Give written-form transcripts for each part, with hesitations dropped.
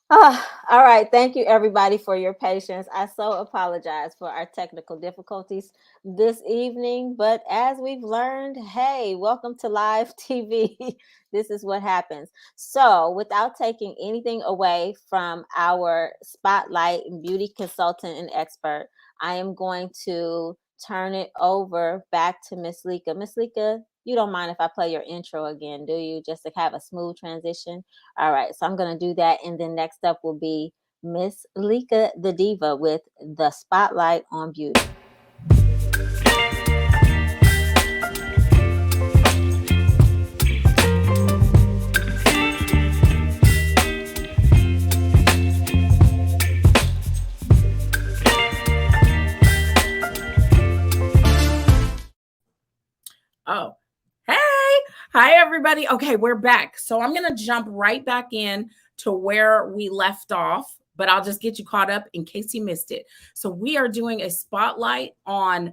All right. Thank you, everybody, for your patience. I so apologize for our technical difficulties this evening. But as we've learned, hey, welcome to live TV. This is what happens. So, without taking anything away from our spotlight and beauty consultant and expert, I am going to turn it over back to Miss Lika. Miss Lika, you don't mind if I play your intro again, do you? Just to have a smooth transition. All right, so I'm going to do that. And then next up will be Miss Lika the Diva with the Spotlight on Beauty. Oh, hey. Hi, everybody. Okay, we're back. So I'm going to jump right back in to where we left off, but I'll just get you caught up in case you missed it. So we are doing a spotlight on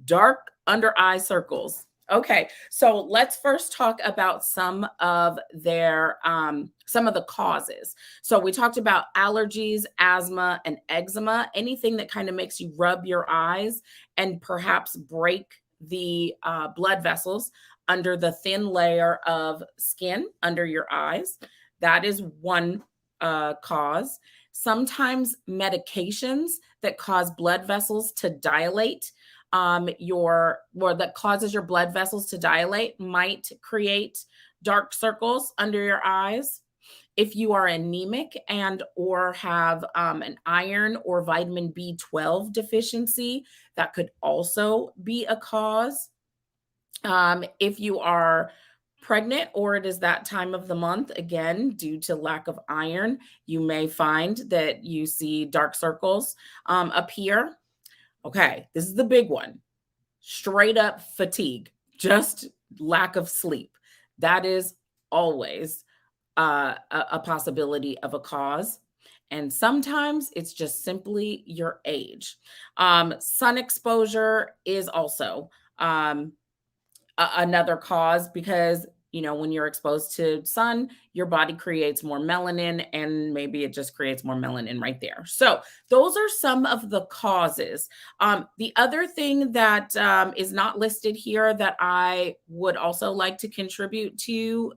dark under eye circles. Okay, so let's first talk about some of the causes. So we talked about allergies, asthma, and eczema, anything that kind of makes you rub your eyes and perhaps break the blood vessels under the thin layer of skin under your eyes. That is one cause. Sometimes medications that cause blood vessels to dilate that causes your blood vessels to dilate might create dark circles under your eyes. If you are anemic and or have an iron or vitamin B12 deficiency, that could also be a cause. If you are pregnant or it is that time of the month, again, due to lack of iron, you may find that you see dark circles appear. Okay, this is the big one. Straight up fatigue, just lack of sleep. That is always a possibility of a cause. And sometimes it's just simply your age. Sun exposure is also another cause because when you're exposed to sun, your body creates more melanin, and maybe it just creates more melanin right there. So those are some of the causes. The other thing that is not listed here that I would also like to contribute to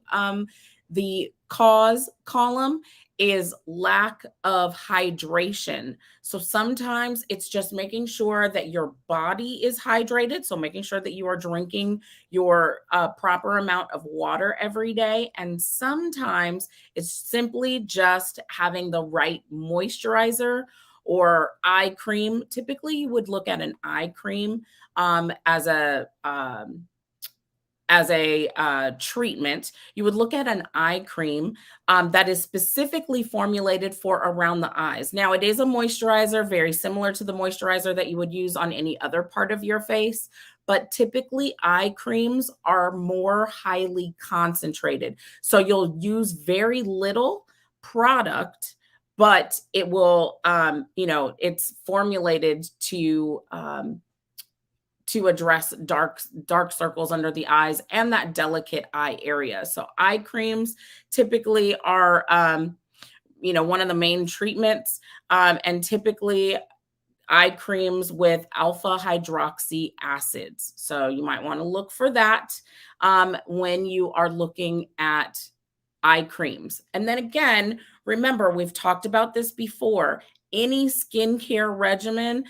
the cause column is lack of hydration. So sometimes it's just making sure that your body is hydrated. So making sure that you are drinking your proper amount of water every day. And sometimes it's simply just having the right moisturizer or eye cream. Typically, you would look at an eye cream as a treatment. You would look at an eye cream that is specifically formulated for around the eyes. Now, it is a moisturizer, very similar to the moisturizer that you would use on any other part of your face. But typically, eye creams are more highly concentrated. So you'll use very little product, but it will, it's formulated to address dark circles under the eyes and that delicate eye area. So eye creams typically are one of the main treatments, and typically eye creams with alpha hydroxy acids. So you might want to look for that when you are looking at eye creams. And then again, remember, we've talked about this before. Any skincare regimen,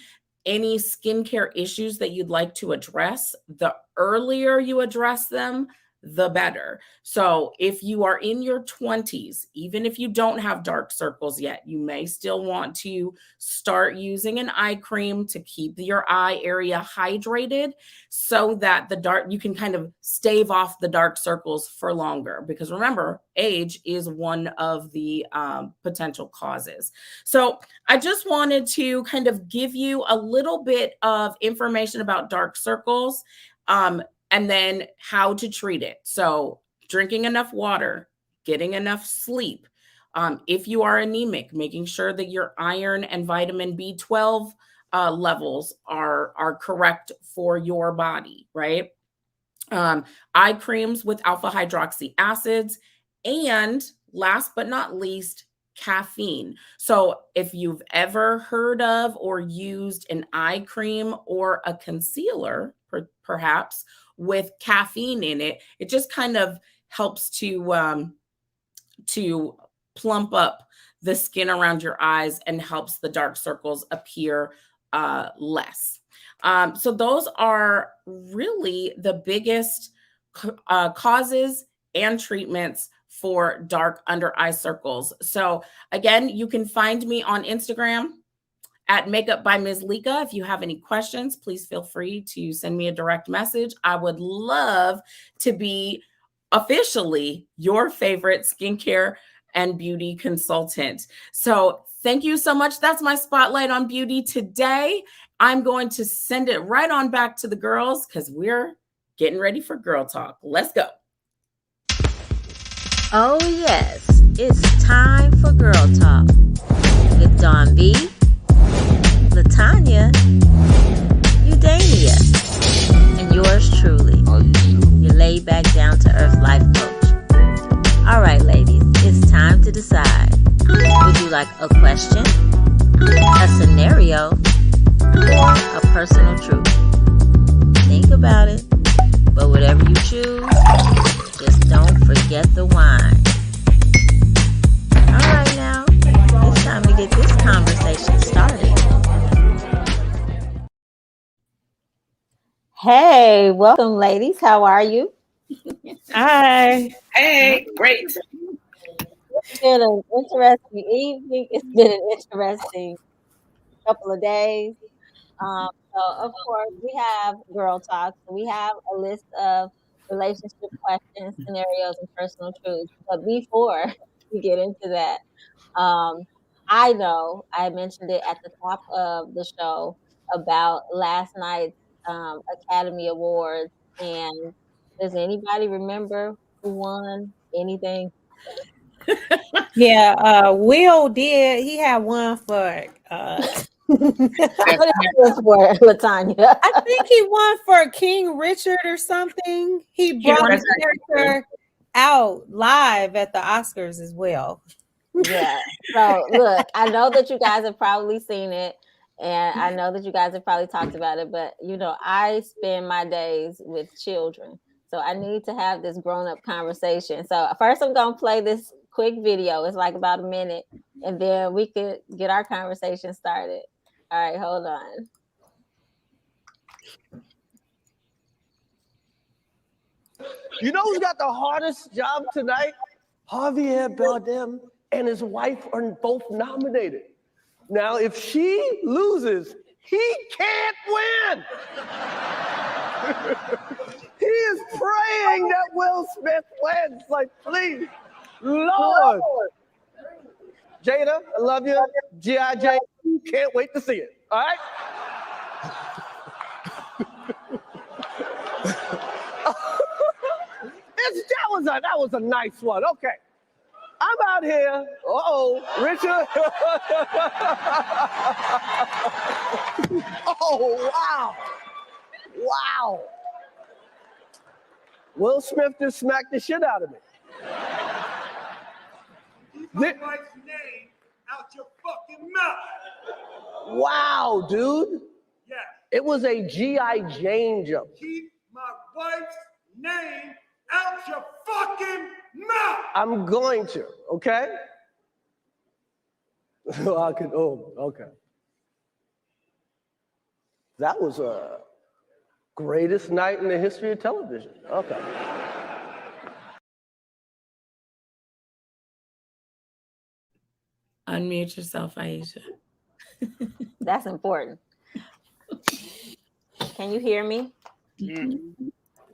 any skincare issues that you'd like to address, the earlier you address them, the better. So if you are in your 20s, even if you don't have dark circles yet, you may still want to start using an eye cream to keep your eye area hydrated so that you can kind of stave off the dark circles for longer. Because remember, age is one of the potential causes. So I just wanted to kind of give you a little bit of information about dark circles. And then how to treat it. So drinking enough water, getting enough sleep. If you are anemic, making sure that your iron and vitamin B12 levels are correct for your body, right? Eye creams with alpha hydroxy acids. And last but not least, caffeine. So if you've ever heard of or used an eye cream or a concealer, perhaps with caffeine in it, it just kind of helps to plump up the skin around your eyes and helps the dark circles appear less. So those are really the biggest causes and treatments for dark under eye circles. So again, you can find me on Instagram at Makeup by Ms. Lika. If you have any questions, please feel free to send me a direct message. I would love to be officially your favorite skincare and beauty consultant. So thank you so much. That's my spotlight on beauty today. I'm going to send it right on back to the girls because we're getting ready for girl talk. Let's go. Oh yes, it's time for girl talk with Dawn B, Latanya, Udania, and yours truly, your laid back, down to earth life coach. All right, ladies, it's time to decide. Would you like a question, a scenario, or a personal truth? Think about it, but whatever you choose, just don't forget the wine. All right, now, it's time to get this conversation started. Hey, welcome, ladies. How are you? Hi. Hey, great. It's been an interesting evening. It's been an interesting couple of days. So, of course, we have Girl Talk. So we have a list of relationship questions, scenarios, and personal truths. But before we get into that, um, I know I mentioned it at the top of the show about last night's Academy Awards. And does anybody remember who won anything? Yeah, Will did. He had one for What is this for, Latanya? I think he won for King Richard or something. He brought the character out live at the Oscars as well. Yeah. So look, I know that you guys have probably seen it, and I know that you guys have probably talked about it, but I spend my days with children. So I need to have this grown-up conversation. So first I'm gonna play this quick video. It's like about a minute, and then we could get our conversation started. All right, hold on. You know who's got the hardest job tonight? Javier Bardem and his wife are both nominated. Now, if she loses, he can't win. He is praying that Will Smith wins. Like, please, Lord. Jada, I love you. G.I. Jane, can't wait to see it. All right? That was a nice one. Okay. I'm out here. Richard. Oh, wow. Wow. Will Smith just smacked the shit out of me. Keep my wife's name out your fucking mouth. Wow, dude. Yeah. It was a G.I. Jane jump. Keep my wife's name out your fucking mouth. I'm going to, okay? Okay. That was a greatest night in the history of television. Okay. Unmute yourself, Aisha. That's important. Can you hear me? Mm-hmm.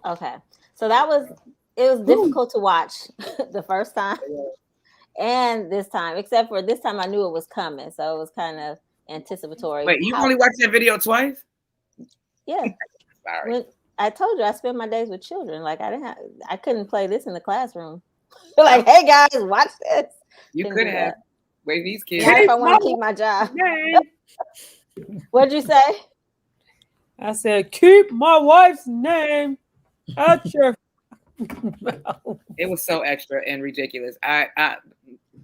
Okay. So it was difficult to watch the first time and this time, except for this time I knew it was coming. So it was kind of anticipatory. Wait, you only watched that video twice? Yeah. Sorry. When I told you I spend my days with children. Like I couldn't play this in the classroom. Like, hey guys, watch this. You could have. Wait, these kids. Not if I want to keep my job. What'd you say? I said, keep my wife's name out your It was so extra and ridiculous. I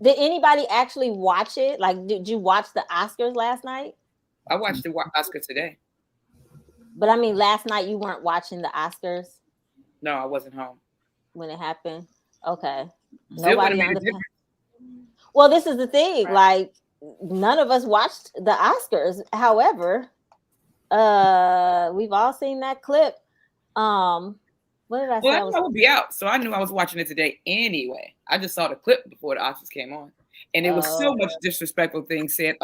Did anybody actually watch it? Like, did you watch the Oscars last night? I watched the Oscar today. But I mean, last night you weren't watching the Oscars No, I wasn't home. when it happened. Okay. Still Nobody would've on made a the. difference. Well, this is the thing. Right. Like, none of us watched the Oscars. However, we've all seen that clip. What did I say? Well, I knew I would be out, so I knew I was watching it today anyway. I just saw the clip before the Oscars came on, and it was so much disrespectful things said.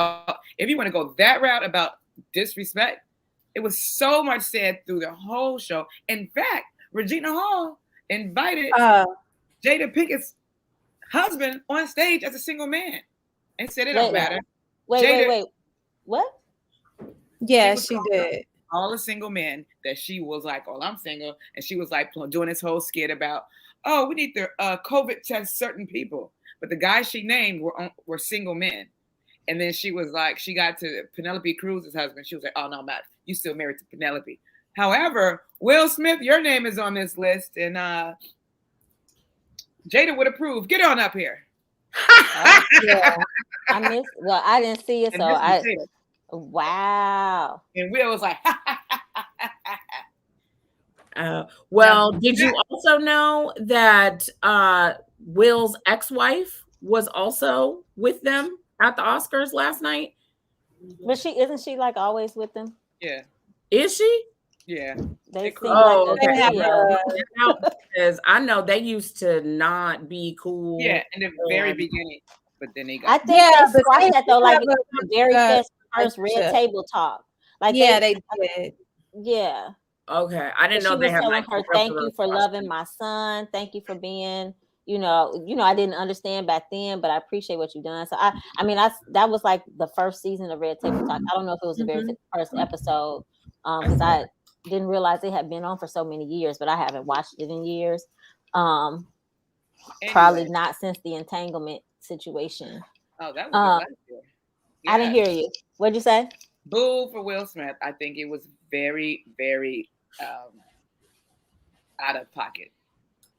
If you want to go that route about disrespect, it was so much said through the whole show. In fact, Regina Hall invited Jada Pinkett's husband on stage as a single man and said it don't matter. Wait. What? Yeah, she did. All the single men that she was like, oh, I'm single. And she was like doing this whole skit about, oh, we need to COVID test certain people. But the guys she named were single men. And then she was like, she got to Penelope Cruz's husband. She was like, oh, no, Matt, you still married to Penelope. However, Will Smith, your name is on this list. And Jada would approve. Get on up here. Yeah. I didn't see it. Wow. And Will was like, well, did you also know that Will's ex-wife was also with them at the Oscars last night? But isn't she like always with them? Yeah. Is she? Yeah. They seem like because I know they used to not be cool. Yeah, in the very beginning. But then they got. I think they squashed that though, like the very first Red Table Talk. Like they did. Yeah. Okay, I didn't know they had like her. Thank you for loving my son. Thank you for being. I didn't understand back then, but I appreciate what you've done. So I mean, that was like the first season of Red Table Talk. I don't know if it was the very first episode, because I didn't realize it had been on for so many years, but I haven't watched it in years. Probably not since the entanglement situation. Oh, that was last year. Yeah. I didn't hear you. What'd you say? Boo for Will Smith. I think it was very, very out of pocket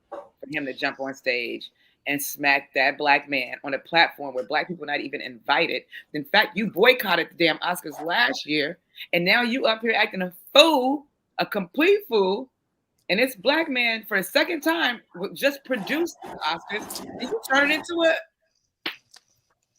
for him to jump on stage and smack that black man on a platform where black people not even invited. In fact, you boycotted the damn Oscars last year, and now you up here acting a fool, a complete fool. And this black man, for a second time, just produced the Oscars. And you turn it into a...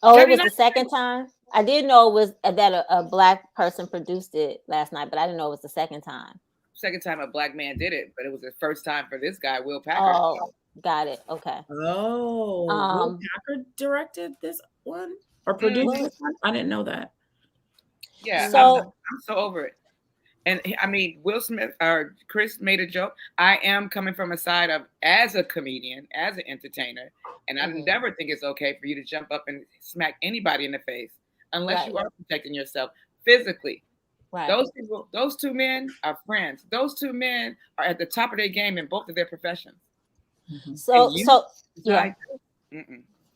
Oh, it was the second time? I did know it was that a black person produced it last night, but I didn't know it was the second time. Second time a black man did it, but it was the first time for this guy, Will Packer. Oh, got it. Okay. Oh, Will Packer directed this one or produced this one? I didn't know that. Yeah, so I'm so over it. And I mean, Will Smith or Chris made a joke. I am coming from a side of, as a comedian, as an entertainer, and I never think it's okay for you to jump up and smack anybody in the face unless you are protecting yourself physically. Right. Those people, those two men are friends. Those two men are at the top of their game in both of their professions. Yeah.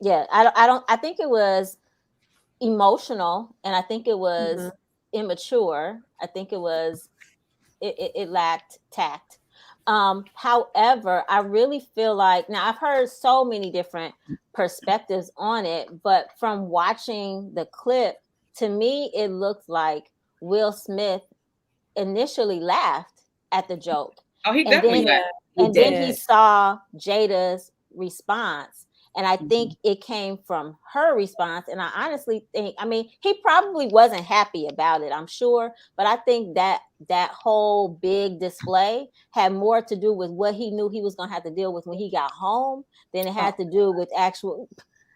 Yeah, I think it was emotional, and I think it was immature. I think it lacked tact. However, I really feel like, now I've heard so many different perspectives on it, but from watching the clip, to me, it looked like Will Smith initially laughed at the joke. Oh, he definitely laughed. And then he saw Jada's response. And I think it came from her response. And I honestly think, I mean, he probably wasn't happy about it, I'm sure. But I think that whole big display had more to do with what he knew he was going to have to deal with when he got home than it had to do with actual.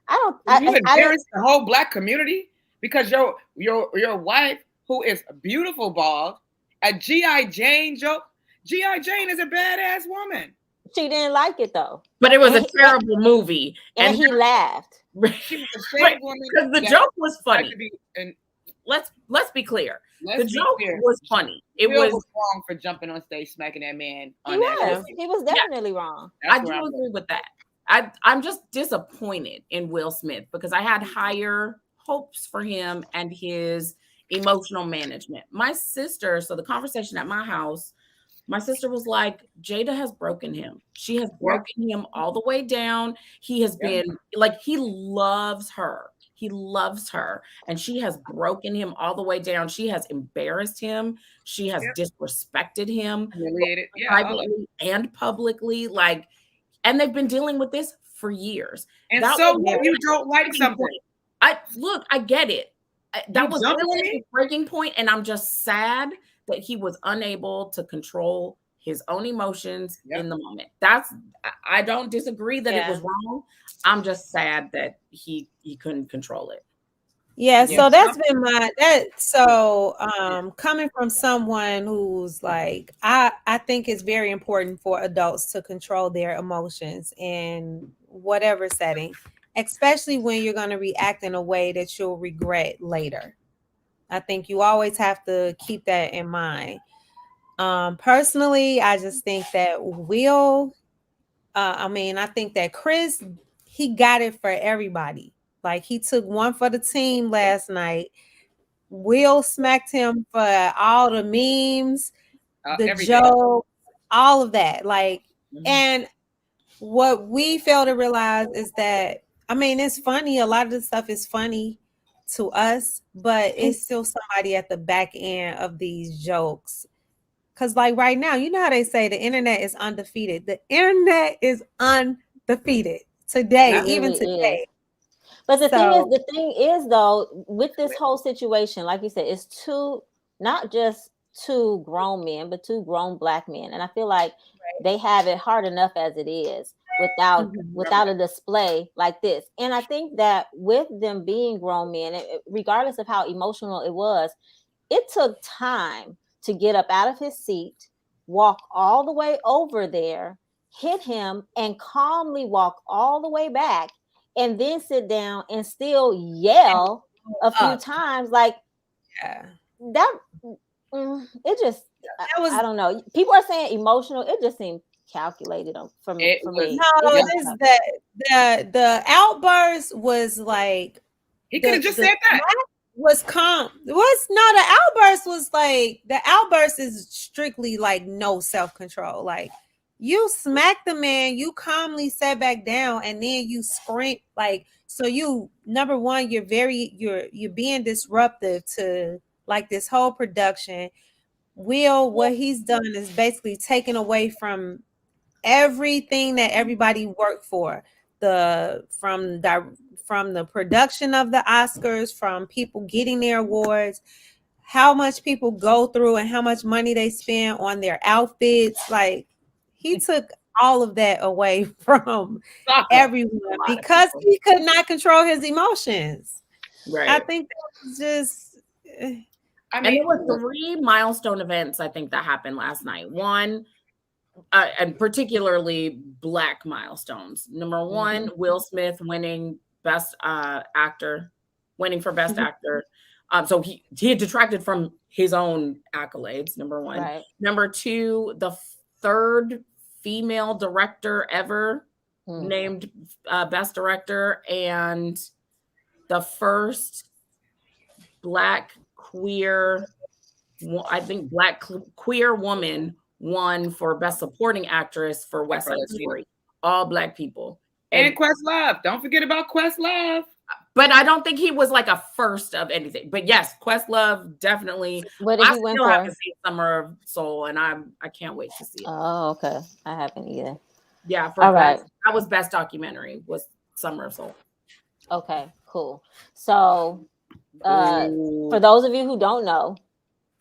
You embarrassed the whole black community because your wife, who is a beautiful bald, a G.I. Jane joke. G.I. Jane is a badass woman. She didn't like it though. But it was a terrible movie. And he laughed. She was a shame woman. Because the joke was funny. Let's be clear. The joke was funny. It was wrong for jumping on stage, smacking that man. He was definitely wrong. I do agree with that. I'm just disappointed in Will Smith because I had higher hopes for him and his emotional management. My sister, so the conversation at my house My sister was like, Jada has broken him. She has broken him all the way down. He has been like, he loves her. He loves her. And she has broken him all the way down. She has embarrassed him. She has disrespected him privately and publicly. Like, and they've been dealing with this for years. And so you don't like something. I get it. That was a breaking point, and I'm just sad that he was unable to control his own emotions in the moment. I don't disagree that it was wrong. I'm just sad that he couldn't control it. Yeah, so that's been coming from someone who's like, I think it's very important for adults to control their emotions in whatever setting, especially when you're going to react in a way that you'll regret later. I think you always have to keep that in mind. Personally, I just think that I think that Chris, he got it for everybody. Like, he took one for the team last night. Will smacked him for all the memes, the jokes, all of that. Like, and what we fail to realize is that, I mean, it's funny. A lot of the stuff is funny to us, but it's still somebody at the back end of these jokes. Because, like, right now, you know how they say the internet is undefeated. The internet is undefeated today, even today. But the thing is, though, with this whole situation, like you said, it's not just two grown men, but two grown Black men. And I feel like they have it hard enough as it is without a display like this. And I think that with them being grown men, regardless of how emotional it was, it took time to get up out of his seat, walk all the way over there, hit him, and calmly walk all the way back, and then sit down and still yell a few times. Like, that, it just, I don't know. People are saying emotional. It just seemed calculated for me. No, the outburst was like, he could have just said that. Was calm. The outburst was like, the outburst is strictly like no self-control. Like, you smacked the man, you calmly sat back down, and then you scream. Like, so you, number one, you're being disruptive to like this whole production. Will, what he's done is basically taken away from everything that everybody worked for. From the production of the Oscars, from people getting their awards, how much people go through and how much money they spend on their outfits. Like, he took all of that away from everyone because he could not control his emotions. Right. I think that was just, and there were 3 milestone events, I think, that happened last night. One, and particularly Black milestones. Number one, Will Smith winning Best Actor, winning for Best Actor. So he had detracted from his own accolades. Number one. Right. Number 2, the 3rd female director ever named Best Director, and the first Black queer woman won for Best Supporting Actress for West Side Story. All Black people. And Questlove. Don't forget about Questlove. But I don't think he was like a first of anything. But yes, Questlove definitely. What did he win for? I haven't seen Summer of Soul, and I can't wait to see it. Oh, okay. I haven't either. Yeah, that was Best Documentary, was Summer of Soul. Okay, cool. So for those of you who don't know,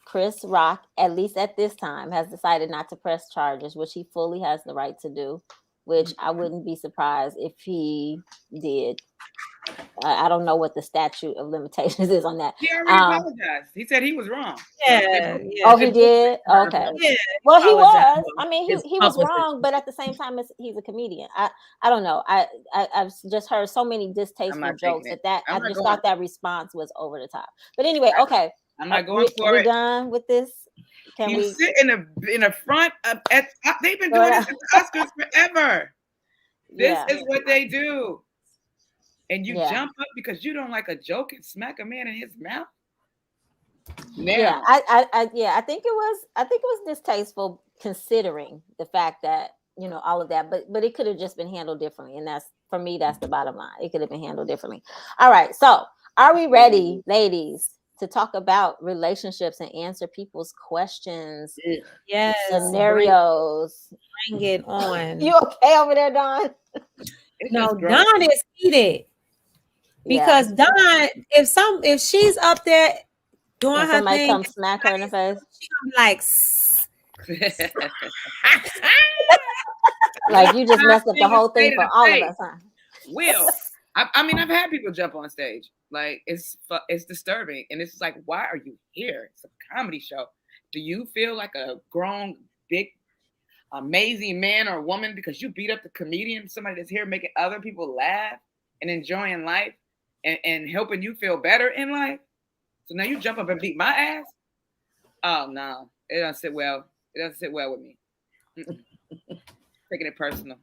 Chris Rock, at least at this time, has decided not to press charges, which he fully has the right to do, which I wouldn't be surprised if he did. I don't know what the statute of limitations is on that. He already apologized. He said he was wrong. Yeah. Oh, he did? Okay. Yeah, well, he was. I mean, he was wrong, but at the same time, he's a comedian. I don't know. I've just heard so many distasteful jokes that I just thought that response was over the top. But anyway, okay. I'm not going for it. We're done with this. Can we sit in the front of? They've been doing this at the Oscars forever. This is what they do. And you jump up because you don't like a joke and smack a man in his mouth. Now. Yeah, I think it was distasteful. considering the fact that, you know, all of that, but it could have just been handled differently. And that's, for me, that's the bottom line. It could have been handled differently. All right. So are we ready, ladies, to talk about relationships and answer people's questions, Yes. scenarios? Bring it on. You okay over there, Dawn? No, Dawn is heated. Because Dawn, if she's up there doing and her somebody thing, come smack her in the face, she gonna be like, like you just messed up the whole thing for all of us, huh? Will, I mean, I've had people jump on stage. Like it's disturbing, and it's like, why are you here? It's a comedy show. Do you feel like a grown, big, amazing man or woman because you beat up the comedian, somebody that's here making other people laugh and enjoying life and helping you feel better in life? So now you jump up and beat my ass? Oh no, it doesn't sit well. It doesn't sit well with me. Taking it personal.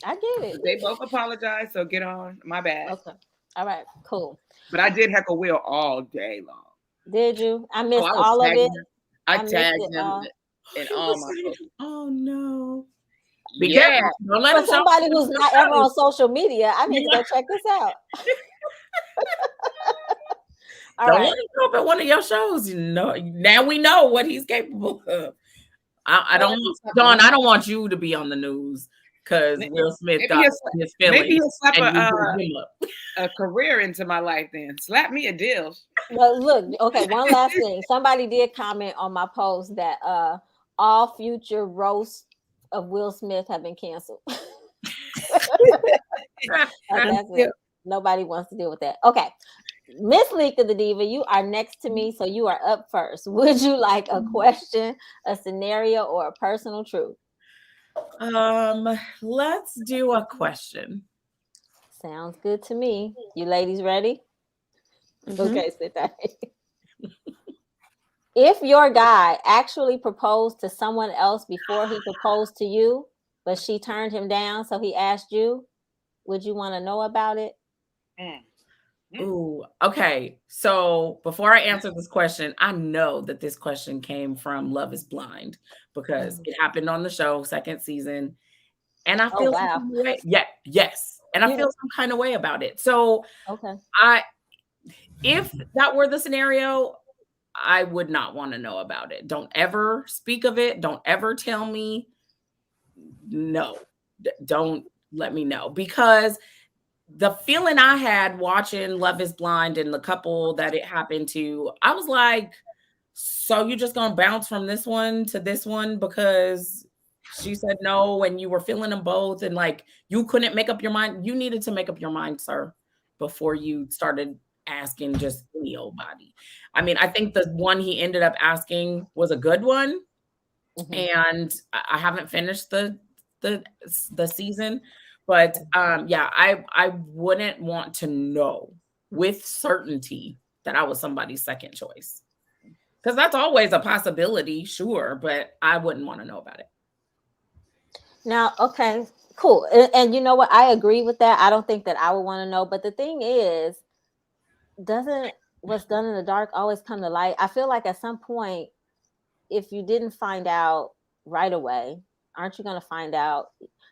I get it. They both apologize, so get on. My bad. Okay. All right. Cool. But I did heckle Will all day long. Did you? I missed all of it. I tagged him in all my posts. Oh no. Be careful. Don't let For somebody who's not ever on social media, I need to go check this out. All Don't right. let him show up at one of your shows. You know, now we know what he's capable of. I don't, Dawn. I don't want you to be on the news because Will Smith got his feelings. Maybe he'll slap a career into my life. Then slap me a deal. Well, look. Okay. One last thing. Somebody did comment on my post that all future roasts of Will Smith have been canceled. That's it. Nobody wants to deal with that. Okay. Miss Leeka the Diva, you are next to me, so you are up first. Would you like a question, a scenario, or a personal truth? Let's do a question. Sounds good to me. You ladies ready? Okay, sit down. If your guy actually proposed to someone else before he proposed to you, but she turned him down, so he asked you, would you want to know about it? Ooh, okay. So before I answer this question, I know that this question came from Love is Blind because it happened on the show, second season. And I feel some kind of way. Yes. And I feel some kind of way about it. So if that were the scenario, I would not want to know about it. Don't ever speak of it. Don't ever tell me. No, don't let me know, because the feeling I had watching Love is Blind and the couple that it happened to, I was like, so you just gonna bounce from this one to this one because she said no and you were feeling them both and like you couldn't make up your mind? You needed to make up your mind, sir, before you started asking just any old body. I mean, I think the one he ended up asking was a good one. And I haven't finished the season. But I wouldn't want to know with certainty that I was somebody's second choice, because that's always a possibility, sure, but I wouldn't want to know about it. Now, okay, cool. And you know what? I agree with that. I don't think that I would want to know. But the thing is, doesn't what's done in the dark always come to light? I feel like at some point, if you didn't find out right away, aren't you going to find out?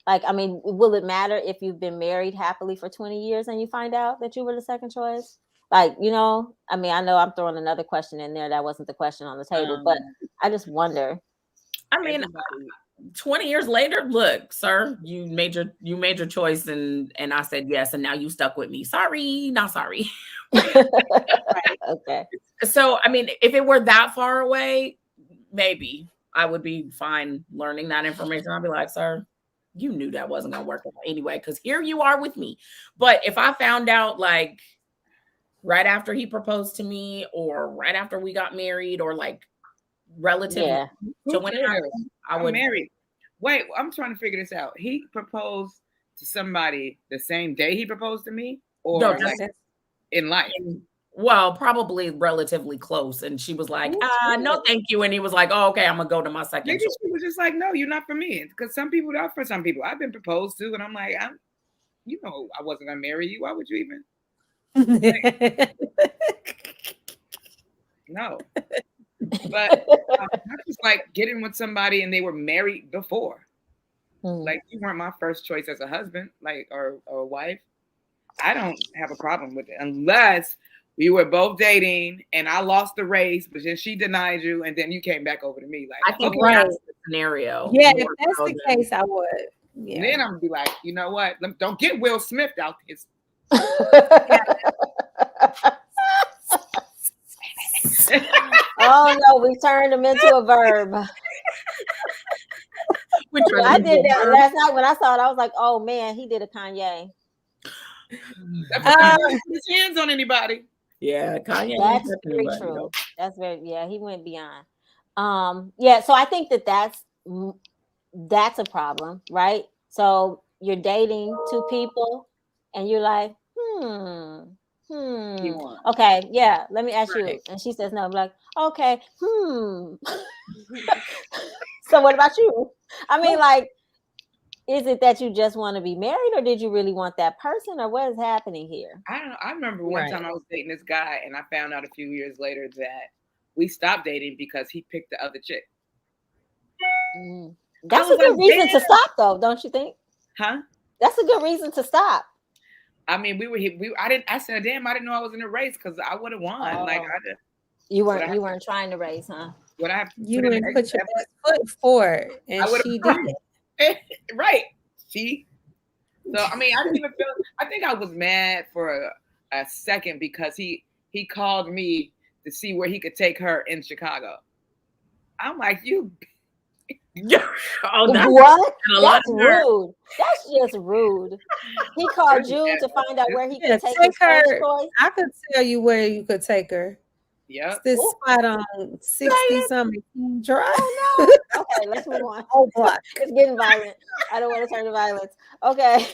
Like, I mean, will it matter if you've been married happily for 20 years and you find out that you were the second choice? Like, you know, I mean, I know I'm throwing another question in there. That wasn't the question on the table, but I just wonder. I mean, 20 years later, look, sir, you made your choice and I said yes, and now you stuck with me. Sorry, not sorry. Okay. So, I mean, if it were that far away, maybe I would be fine learning that information. I'd be like, sir, you knew that wasn't going to work out anyway, because here you are with me. But if I found out like right after he proposed to me or right after we got married or like relatively to when it happened, I would marry. Wait, I'm trying to figure this out. He proposed to somebody the same day he proposed to me, or no, like in life? Well, probably relatively close. And she was like, no, thank you. And he was like, oh, okay, I'm going to go to my second choice. Maybe she was just like, no, you're not for me. Because some people are for some people. I've been proposed to, and I'm like, I wasn't going to marry you. Why would you even? No. But that's just like getting with somebody and they were married before. Like you weren't my first choice as a husband, like or a wife. I don't have a problem with it unless we were both dating and I lost the race, but then she denied you, and then you came back over to me. Like, I think Right. that's the scenario. Yeah, more if that's so the than- case, I would. Yeah. then I'm gonna be like, you know what? Don't get Will Smith out his. Oh no, we turned him into a verb. Which one I is did it? that last night when I saw it. I was like, oh man, he did a Kanye. Put his hands on anybody. Yeah, Kanye. That's very true. That's very, yeah, he went beyond. Yeah, so I think that's a problem, right? So you're dating two people and you're like, okay, yeah, let me ask you. And she says no. I'm like, okay, So what about you? I mean, like, is it that you just want to be married, or did you really want that person, or what is happening here? I don't know. I remember one time I was dating this guy, and I found out a few years later that we stopped dating because he picked the other chick. That's a good reason to stop, though, don't you think? Huh? That's a good reason to stop. I mean, I said, damn, I didn't know I was in a race because I would have won. Oh. Like you weren't trying to race, huh? Would I have? You didn't put your best foot forward, and she did. Right. See? So I mean, I didn't even feel. I think I was mad for a second because he called me to see where he could take her in Chicago. I'm like, you. Oh, that's rude. That's just rude. He called you to find out where he could take his her. first choice. I could tell you where you could take her. Yeah. This spot on 60-something Drive. Oh no. Okay, let's move on. Oh, block. It's getting violent. I don't want to turn to violence. Okay.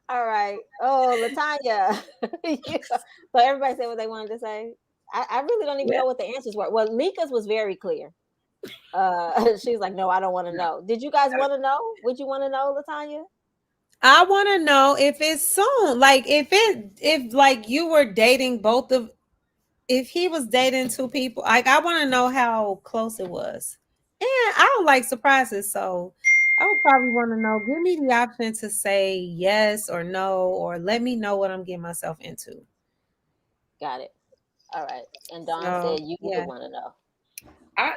All right. Oh, Latanya. So everybody said what they wanted to say. I really don't even know what the answers were. Well, Mika's was very clear. She's like, no, I don't want to know. Did you guys want to know? Would you want to know, Latanya? I want to know if it's soon. Like if like you were dating if he was dating two people, like I want to know how close it was. And I don't like surprises, so I would probably want to know. Give me the option to say yes or no, or let me know what I'm getting myself into. Got it. All right. And Dawn said you would want to know.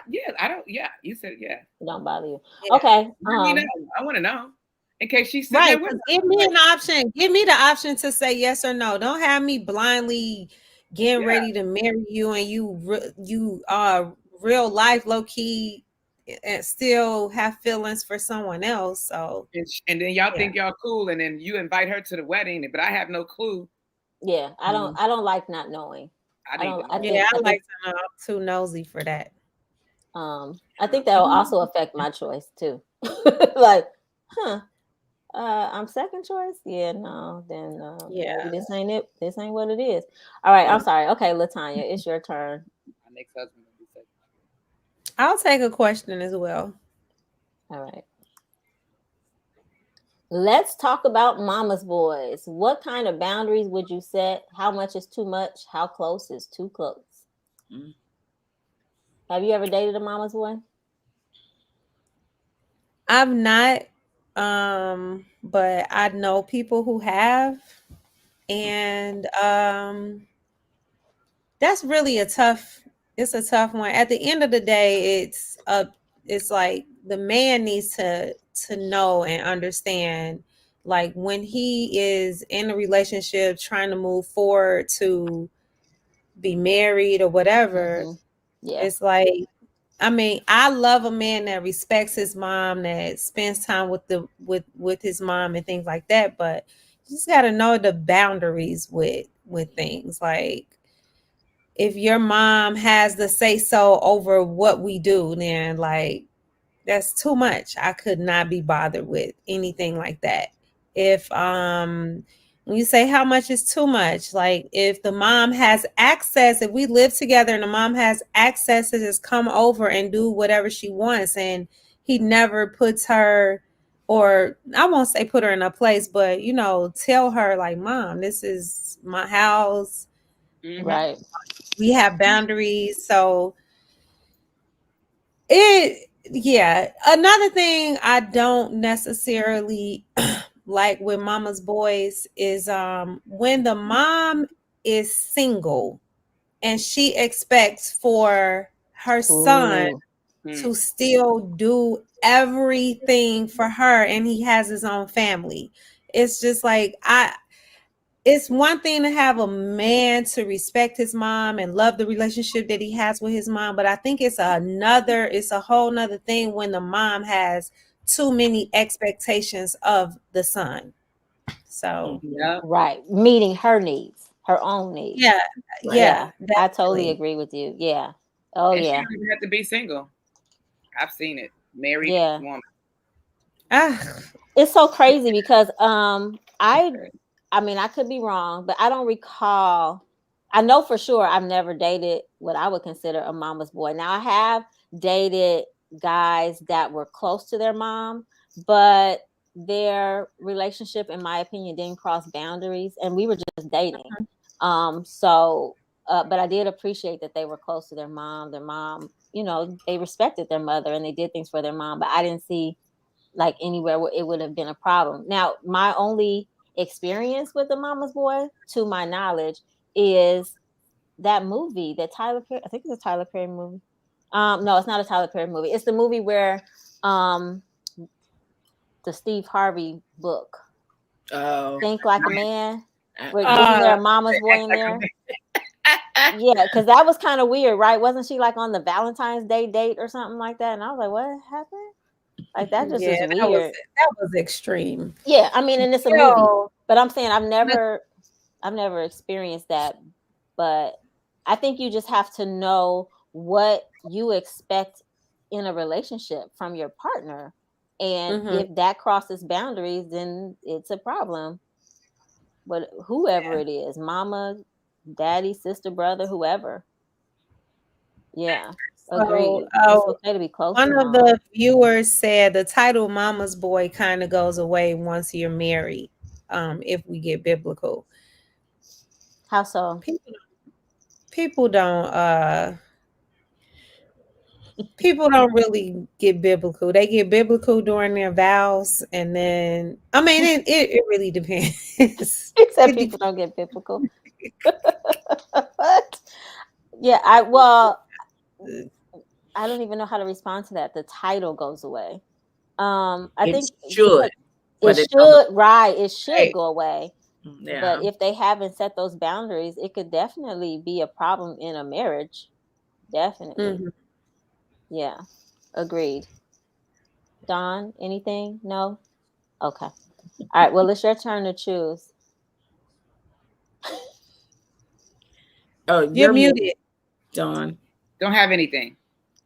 You said yeah. It don't bother you. Yeah. Okay. I want to know. In case she's right. Give me an option. Give me the option to say yes or no. Don't have me blindly getting ready to marry you and you are real life low key and still have feelings for someone else. So and then y'all think y'all cool, and then you invite her to the wedding, but I have no clue. Yeah, I don't like not knowing. I like to know. I'm too nosy for that. I think that will also affect my choice too. Like, I'm second choice. Yeah, no, then maybe this ain't it. This ain't what it is. All right, I'm sorry. Okay, Latanya, it's your turn. My next husband will be second. I'll take a question as well. All right. Let's talk about mama's boys. What kind of boundaries would you set? How much is too much? How close is too close? Have you ever dated a mama's boy? I've not, but I know people who have, and that's really a tough one. At the end of the day, it's like the man needs to know and understand, like when he is in a relationship trying to move forward to be married or whatever. It's like, I mean, I love a man that respects his mom, that spends time with his mom and things like that, but you just got to know the boundaries with things. Like, if your mom has the say so over what we do, then like that's too much. I could not be bothered with anything like that. If when you say how much is too much, like if the mom has access, if we live together and the mom has access to just come over and do whatever she wants, and he never puts her, or I won't say put her in a place, but tell her like, Mom, this is my house. Right. We have boundaries. So another thing I don't necessarily like with mama's boys is when the mom is single and she expects for her son to still do everything for her and he has his own family. It's just like it's one thing to have a man to respect his mom and love the relationship that he has with his mom, but I think it's a whole nother thing when the mom has too many expectations of the son. So right, meeting her needs, her own needs. Yeah, I totally agree with you. Yeah. Oh and yeah. she don't even have to be single. I've seen it. Married woman. It's so crazy because I mean, I could be wrong, but I don't recall. I know for sure I've never dated what I would consider a mama's boy. Now, I have dated guys that were close to their mom, but their relationship, in my opinion, didn't cross boundaries, and we were just dating. But I did appreciate that they were close to their mom. Their mom, they respected their mother and they did things for their mom, but I didn't see like anywhere where it would have been a problem. Now, my only experience with the mama's boy, to my knowledge, is that movie that Tyler Perry, I think it's a Tyler Perry movie. No, it's not a Tyler Perry movie. It's the movie where the Steve Harvey book, Think Like a Man, where isn't there a mama's boy in there? Yeah, because that was kind of weird, right? Wasn't she like on the Valentine's Day date or something like that? And I was like, what happened? Like that just is weird. That was extreme. Yeah, I mean, and it's a movie, but I'm saying I've never experienced that. But I think you just have to know what you expect in a relationship from your partner, and if that crosses boundaries, then it's a problem. But whoever it is, mama, daddy, sister, brother, whoever. Yeah. Agreed. It's okay to be close. One of the viewers said the title "Mama's Boy" kind of goes away once you're married. If we get biblical, how so? People don't really get biblical. They get biblical during their vows, and then I mean it really depends. Except people don't get biblical. What? Yeah, I don't even know how to respond to that. The title goes away. I think it should. It should go away. Yeah. But if they haven't set those boundaries, it could definitely be a problem in a marriage. Definitely. Yeah. Agreed. Dawn, anything? No? Okay. All right. Well, it's your turn to choose. Oh, you're muted, Dawn. Don't have anything.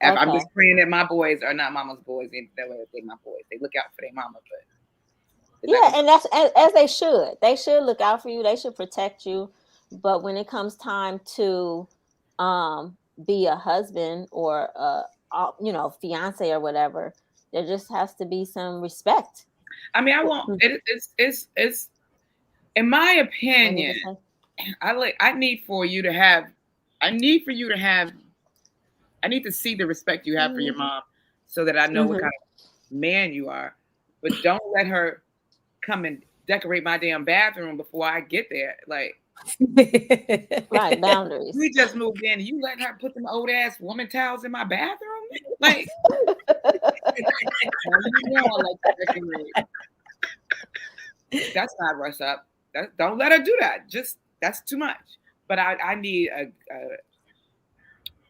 Okay. I'm just praying that my boys are not mama's boys. That way they're my boys. They look out for their mama, but yeah, and that's as they should. They should look out for you. They should protect you. But when it comes time to be a husband or fiance or whatever, there just has to be some respect. I mean, I want it's in my opinion, I need for you to have I need to see the respect you have for your mom so that I know what kind of man you are. But don't let her come and decorate my damn bathroom before I get there. Like, right, boundaries. We just moved in and you let her put them old ass woman towels in my bathroom? Like, that's not rush up. Don't let her do that. That's too much. But I need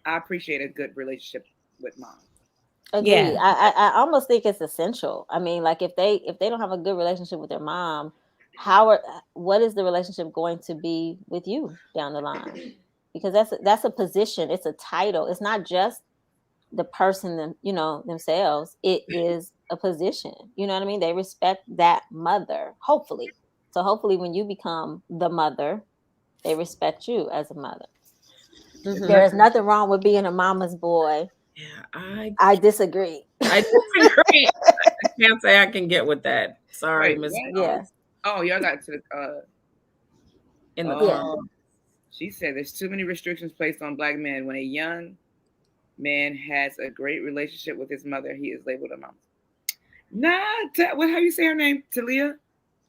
I appreciate a good relationship with mom. Agreed. Yeah. I almost think it's essential. I mean, like if they don't have a good relationship with their mom, what is the relationship going to be with you down the line? Because that's a position. It's a title. It's not just the person, themselves. It is a position. You know what I mean? They respect that mother, hopefully. So hopefully when you become the mother, they respect you as a mother. There is nothing wrong with being a mama's boy. Yeah, I disagree. I disagree. I can't say I can get with that. Sorry, Miss. Yeah. Oh, y'all got to in the She said there's too many restrictions placed on Black men. When a young man has a great relationship with his mother, he is labeled a mom. How you say her name? Talia?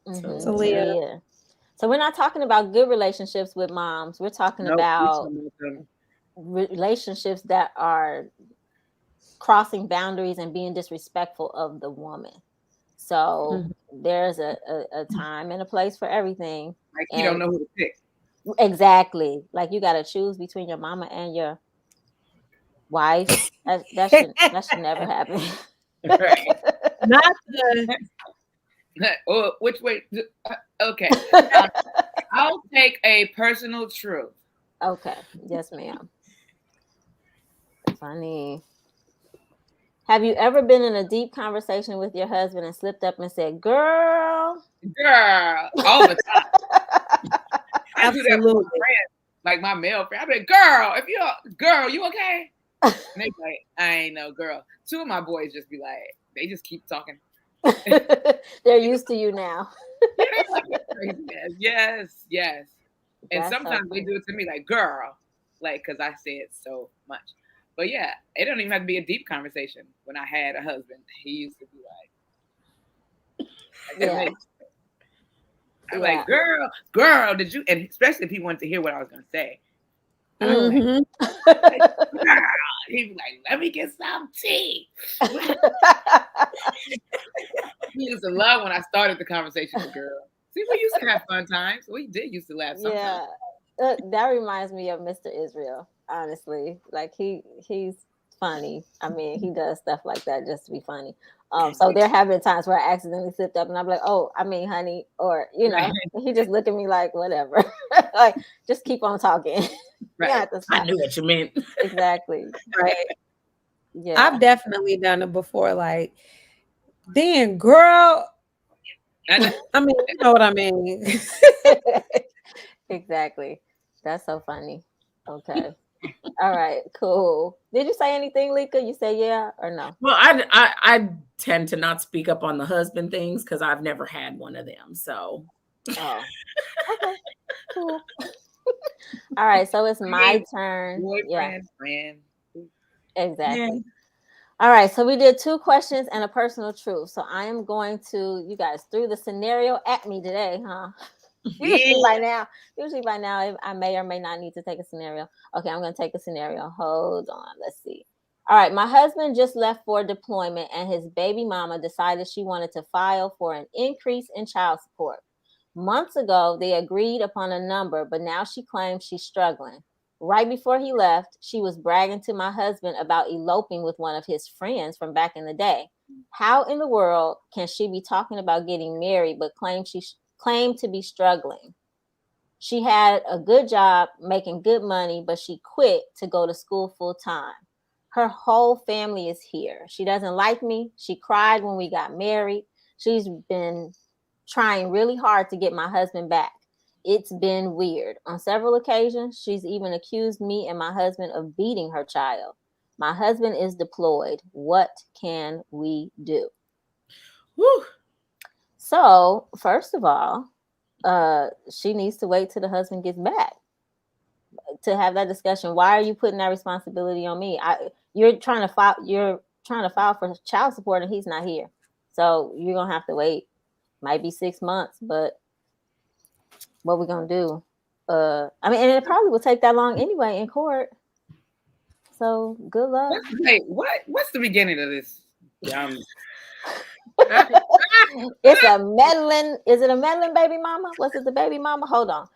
Talia. So we're not talking about good relationships with moms. We're talking about relationships that are crossing boundaries and being disrespectful of the woman. So there's a time and a place for everything. Like you don't know who to pick. Exactly. Like you got to choose between your mama and your wife. That should never happen. Right. Not the Oh, which way? Okay. I'll take a personal truth. Okay. Yes, ma'am. Funny. Have you ever been in a deep conversation with your husband and slipped up and said, girl, all the time? I do that with my friends, like my male friend. I'm like, girl, you okay? And they be like, I ain't no girl. Two of my boys just be like, they just keep talking. They're used to you now. Yes. And That's sometimes so they do it to me like, girl, like, because I say it so much. But yeah, it don't even have to be a deep conversation. When I had a husband, he used to be like, I'm like, girl, did you? And especially if he wanted to hear what I was going to say. Like, he'd be like, let me get some tea. He used to love when I started the conversation with girl. See, we used to have fun times. We did used to laugh sometimes. Yeah, that reminds me of Mr. Israel, honestly. Like he's funny. I mean, he does stuff like that just to be funny. So there have been times where I accidentally slipped up and I'm like, oh, I mean, honey, or he just look at me like, whatever. Like, just keep on talking. Right. I knew what you meant. Exactly. Right. Yeah. I've definitely done it before. Like, then girl, I mean, you know what I mean. Exactly. That's so funny. Okay. All right, cool. Did you say anything, Lika? You say yeah or no? Well, I tend to not speak up on the husband things because I've never had one of them. So okay, cool. All right, so it's my turn. Friend. Exactly. All right, so we did 2 questions and a personal truth. So I am going to, you guys threw the scenario at me today, huh? Usually by now, I may or may not need to take a scenario. Okay, I'm going to take a scenario. Hold on. Let's see. All right, my husband just left for deployment and his baby mama decided she wanted to file for an increase in child support. Months ago, they agreed upon a number, but now she claims she's struggling. Right before he left, she was bragging to my husband about eloping with one of his friends from back in the day. How in the world can she be talking about getting married but claim to be struggling? She had a good job making good money, but she quit to go to school full time. Her whole family is here. She doesn't like me. She cried when we got married. She's been trying really hard to get my husband back. It's been weird. On several occasions, she's even accused me and my husband of beating her child. My husband is deployed. What can we do? Whew. So, first of all, she needs to wait till the husband gets back to have that discussion. Why are you putting that responsibility on me? You're trying to file for child support and he's not here. So you're gonna have to wait. Might be 6 months, but what we gonna do? I mean, and it probably will take that long anyway in court. So good luck. What's the beginning of this? It's a meddling. Is it a meddling baby mama? Was it the baby mama? Hold on.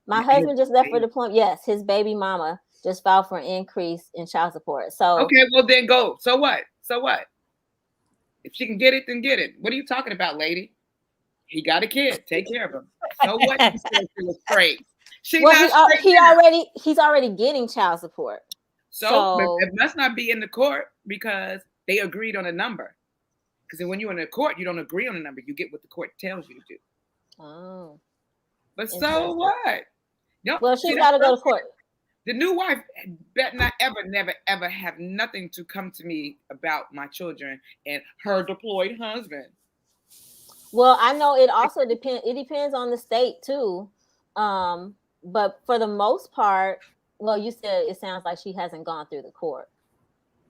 My husband just left for deployment. Yes, his baby mama just filed for an increase in child support. So okay, well then go. So what? If she can get it, then get it. What are you talking about, lady? He got a kid. Take care of him. So what? She was straight. He's already getting child support. So it must not be in the court because they agreed on a number. Because when you're in the court, you don't agree on a number. You get what the court tells you to do. Oh. But so what? Well, she's got to go to court. The new wife better not ever have nothing to come to me about my children and her deployed husband. Well, I know it also depends. It depends on the state too. but for the most part, well, you said it sounds like she hasn't gone through the court.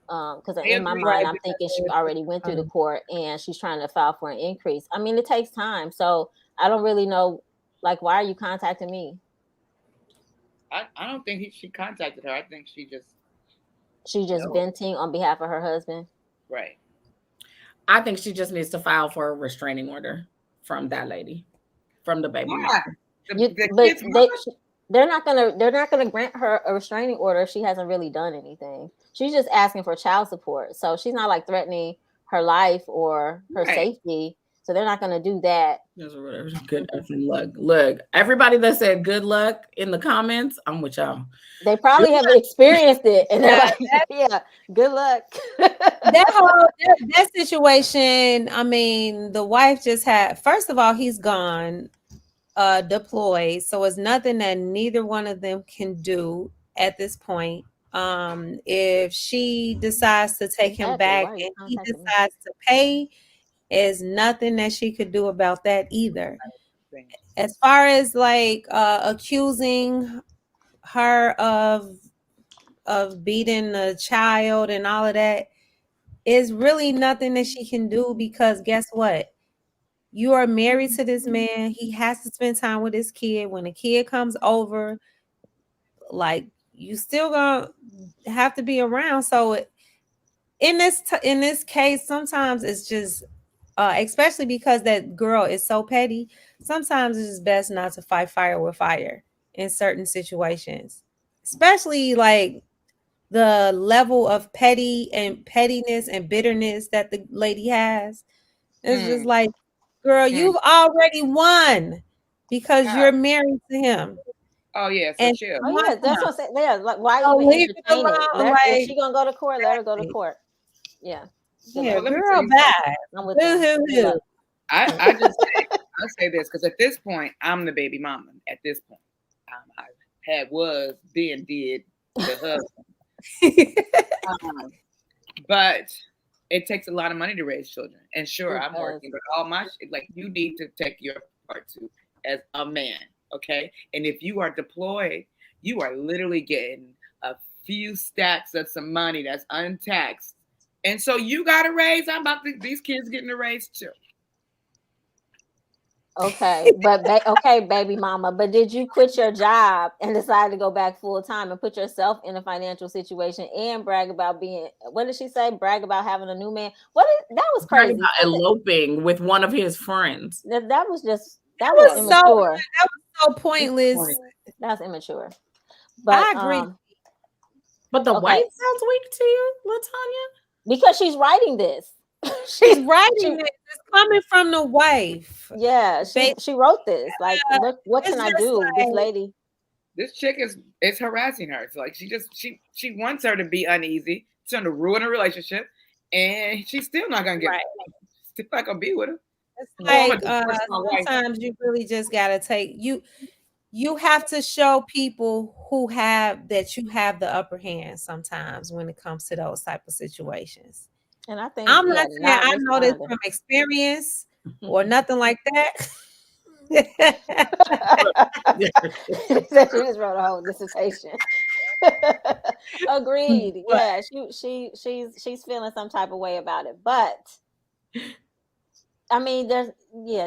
Because in my mind, I'm thinking she already went through the court and she's trying to file for an increase. I mean, it takes time, so I don't really know. Like, why are you contacting me? I don't think she contacted her. I think she just venting on behalf of her husband. Right. I think she just needs to file for a restraining order from that lady, from the baby. They're not gonna grant her a restraining order if she hasn't really done anything. She's just asking for child support, so she's not like threatening her life or her safety. So they're not gonna do that. Good effing luck. Look, everybody that said good luck in the comments, I'm with y'all. They probably have experienced it, and they're like, "Yeah, good luck." that situation. I mean, the wife just had. First of all, he's gone. Deployed, so it's nothing that neither one of them can do at this point. If she decides to take him back and he decides to pay, is nothing that she could do about that either. As far as like accusing her of beating the child and all of that, is really nothing that she can do, because guess what? You are married to this man. He has to spend time with his kid. When the kid comes over, like, you still gonna have to be around. So in this case, sometimes it's just especially because that girl is so petty, sometimes it's just best not to fight fire with fire in certain situations, especially like the level of pettiness and bitterness that the lady has. It's just like, girl, you've already won because you're married to him. Oh yeah, so chill. Oh yeah, that's what I'm saying. Yeah, like, why even entertain it? If she gonna go to court, let her go to court. Yeah. Yeah, girl, bad. I'm with them. I just say this because at this point, I'm the baby mama. At this point, I was being did the husband. But it takes a lot of money to raise children. And sure, I'm working, but all my like, you need to take your part too as a man, okay? And if you are deployed, you are literally getting a few stacks of some money that's untaxed. And so you got to raise. These kids getting to raise too. Okay, but baby mama, but did you quit your job and decide to go back full time and put yourself in a financial situation and brag about what did she say? Brag about having a new man. That was crazy. Eloping with one of his friends. That was immature. That was so pointless. That's immature. But I agree. But the wife sounds weak to you, LaTanya? Because she's writing this. She's writing it. It's coming from the wife. Yeah, she wrote this. Like, what can I do? Like, this lady. This chick is harassing her. So like, she wants her to be uneasy. She's trying to ruin a relationship, and she's still not gonna get it. Still not gonna be with her. It's like sometimes you really just gotta take you have to show people that you have the upper hand sometimes when it comes to those type of situations. And I think I'm not saying I know this from experience or nothing like that. She just wrote a whole dissertation. Agreed. Yeah, she's feeling some type of way about it, but I mean, I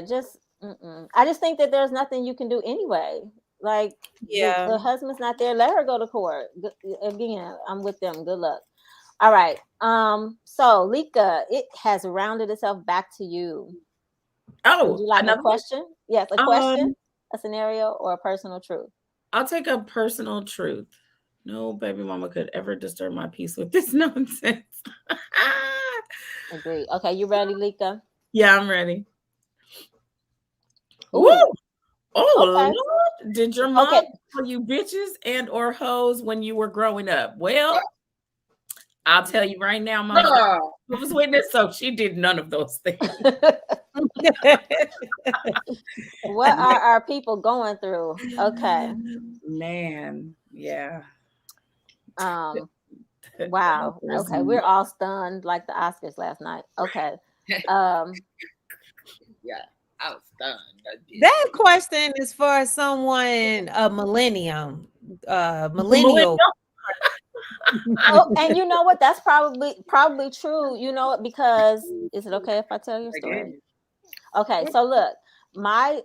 just think that there's nothing you can do anyway. Like, the husband's not there. Let her go to court. Again, I'm with them. Good luck. All right. So Lika, it has rounded itself back to you. Oh, would you like a question? Yes, a question, a scenario, or a personal truth? I'll take a personal truth. No baby mama could ever disturb my peace with this nonsense. Agree. Okay, you ready, Lika? Yeah, I'm ready. Ooh. Oh, okay. Lord. Did your mom call you bitches and or hoes when you were growing up? Well, I'll tell you right now, my was witness, so she did none of those things. What are our people going through? Okay. Man, yeah. Wow. Okay, we're all stunned like the Oscars last night. Okay. Yeah. I was stunned. That question is for someone a millennial. Oh, and you know what? That's probably true. You know what? Because is it okay if I tell your story? Okay, so look, my